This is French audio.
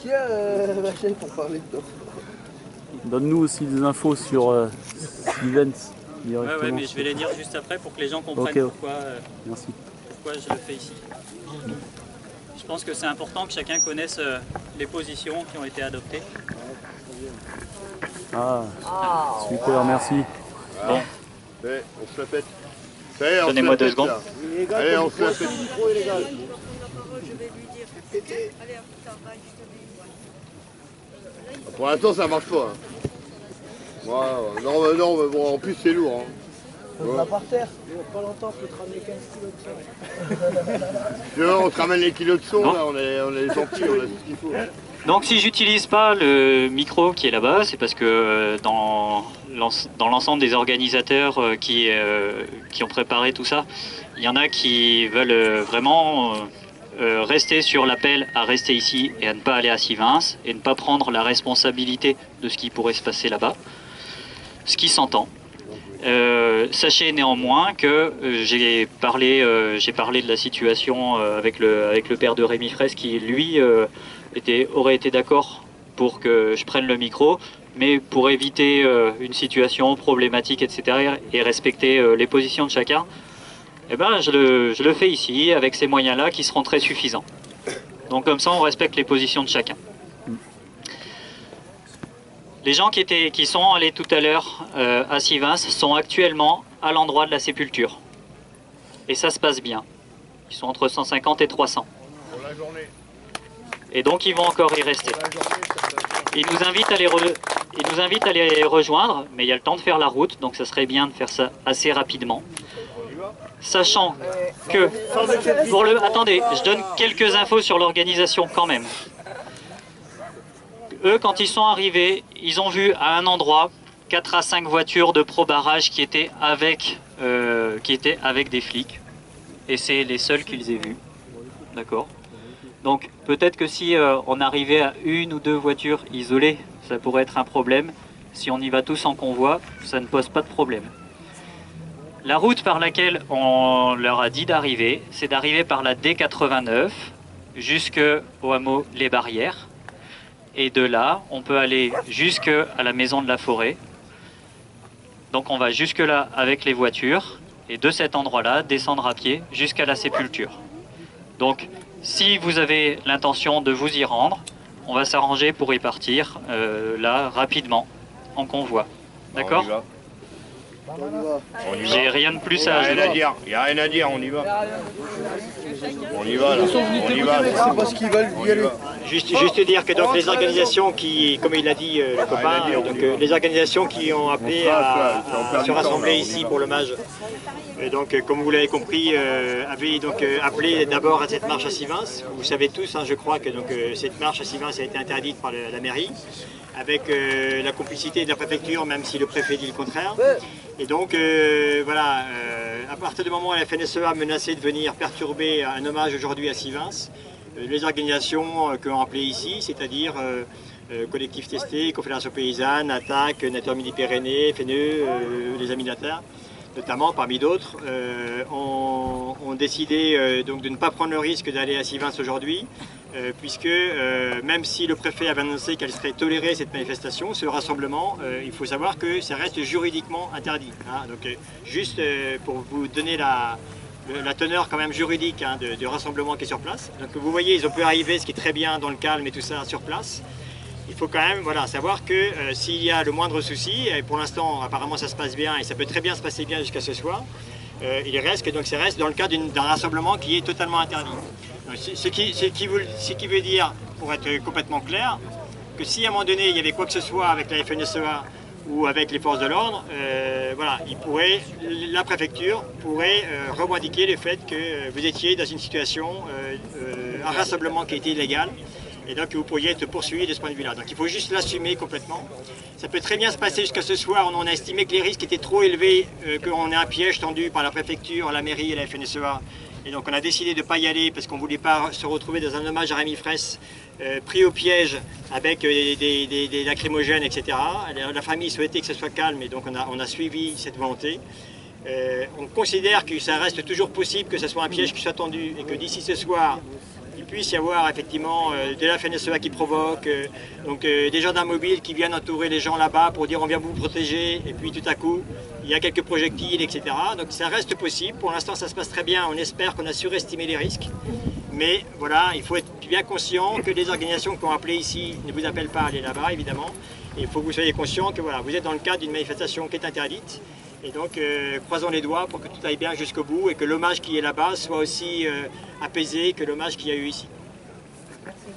qui a machin pour parler de toi? Donne-nous aussi des infos sur Sivens directement. Ouais, mais je vais les dire juste après pour que les gens comprennent pourquoi je le fais ici. Je pense que c'est important que chacun connaisse les positions qui ont été adoptées. Ah, super, merci. Bon. Ouais, on se la pète. Donnez-moi 2 secondes. Allez, on se la pète. Pour l'instant, ça marche pas. Hein. Non, mais bon, en plus, c'est lourd. Hein. On va par terre. Pas longtemps, on peut te ramener 15 kilos de son. Tu vois, on te ramène les kilos de son, là, on est gentils, on a tout ce qu'il faut. Donc si j'utilise pas le micro qui est là-bas, c'est parce que dans l'ensemble des organisateurs qui ont préparé tout ça, il y en a qui veulent vraiment rester sur l'appel à rester ici et à ne pas aller à Sivens et ne pas prendre la responsabilité de ce qui pourrait se passer là-bas, ce qui s'entend. Sachez néanmoins que j'ai parlé de la situation avec le père de Rémi Fraisse qui lui aurait été d'accord pour que je prenne le micro, mais pour éviter une situation problématique, etc. et respecter les positions de chacun, eh ben, je le fais ici avec ces moyens-là qui seront très suffisants. Donc comme ça on respecte les positions de chacun. Les gens qui sont allés tout à l'heure à Sivens sont actuellement à l'endroit de la sépulture. Et ça se passe bien. Ils sont entre 150 et 300. Pour la journée. Et donc ils vont encore y rester. Ils nous invitent à les rejoindre, mais il y a le temps de faire la route, donc ça serait bien de faire ça assez rapidement. Sachant que... Attendez, je donne quelques infos sur l'organisation quand même. Eux, quand ils sont arrivés, ils ont vu à un endroit 4 à 5 voitures de pro-barrage qui étaient avec des flics. Et c'est les seuls qu'ils aient vus. D'accord ? Donc peut-être que si on arrivait à 1 ou 2 voitures isolées, ça pourrait être un problème. Si on y va tous en convoi, ça ne pose pas de problème. La route par laquelle on leur a dit d'arriver, c'est d'arriver par la D89 jusqu'au hameau Les Barrières. Et de là, on peut aller jusqu'à la maison de la forêt. Donc on va jusque là avec les voitures et de cet endroit-là, descendre à pied jusqu'à la sépulture. Donc si vous avez l'intention de vous y rendre, on va s'arranger pour y partir là rapidement, en convoi. D'accord ? J'ai rien de plus à ajouter. Il n'y a rien à dire, on y va. On y va, là. On y va. C'est pas ce qu'ils veulent y aller. Juste dire que donc les organisations qui, comme il l'a dit le copain, donc, les organisations qui ont appelé à se rassembler ici pour l'hommage, donc comme vous l'avez compris, avaient donc appelé d'abord à cette marche à Sivens. Vous savez tous, hein, je crois que donc, cette marche à Sivens a été interdite par la mairie, avec la complicité de la préfecture, même si le préfet dit le contraire. Et donc voilà, à partir du moment où la FNSEA menaçait de venir perturber un hommage aujourd'hui à Sivens, les organisations qui ont appelé ici, c'est-à-dire Collectif Testé, Confédération Paysanne, Attaque, Nature Midi-Pyrénées, FNE, les Amis de la Terre, notamment parmi d'autres, ont décidé donc de ne pas prendre le risque d'aller à Sivens aujourd'hui, puisque même si le préfet avait annoncé qu'elle serait tolérée cette manifestation, ce rassemblement, il faut savoir que ça reste juridiquement interdit. Hein. Donc juste pour vous donner la teneur quand même juridique hein, du rassemblement qui est sur place. Donc vous voyez, ils ont pu arriver, ce qui est très bien dans le calme et tout ça sur place. Il faut quand même voilà, savoir que s'il y a le moindre souci, et pour l'instant apparemment ça se passe bien et ça peut très bien se passer bien jusqu'à ce soir, il reste que donc ça reste dans le cadre d'un rassemblement qui est totalement interdit. Donc, ce qui veut dire, pour être complètement clair, que si à un moment donné il y avait quoi que ce soit avec la FNSEA ou avec les forces de l'ordre, voilà, la préfecture pourrait revendiquer le fait que vous étiez dans une situation, un rassemblement qui était illégal, et donc vous pourriez être poursuivi de ce point de vue-là. Donc il faut juste l'assumer complètement. Ça peut très bien se passer jusqu'à ce soir, on a estimé que les risques étaient trop élevés, qu'on ait un piège tendu par la préfecture, la mairie et la FNSEA. Et donc on a décidé de ne pas y aller parce qu'on ne voulait pas se retrouver dans un hommage à Rémi Fraisse, pris au piège avec des lacrymogènes, etc. La famille souhaitait que ce soit calme et donc on a suivi cette volonté. On considère que ça reste toujours possible que ce soit un piège qui soit tendu et que d'ici ce soir, il puisse y avoir effectivement de la FNSEA qui provoque, des gendarmes mobiles qui viennent entourer les gens là-bas pour dire on vient vous protéger, et puis tout à coup il y a quelques projectiles, etc. Donc ça reste possible. Pour l'instant ça se passe très bien, on espère qu'on a surestimé les risques. Mais voilà, il faut être bien conscient que les organisations qui ont appelé ici ne vous appellent pas à aller là-bas, évidemment. Et il faut que vous soyez conscient que voilà, vous êtes dans le cadre d'une manifestation qui est interdite. Et donc, croisons les doigts pour que tout aille bien jusqu'au bout et que l'hommage qui est là-bas soit aussi apaisé que l'hommage qu'il y a eu ici. Merci.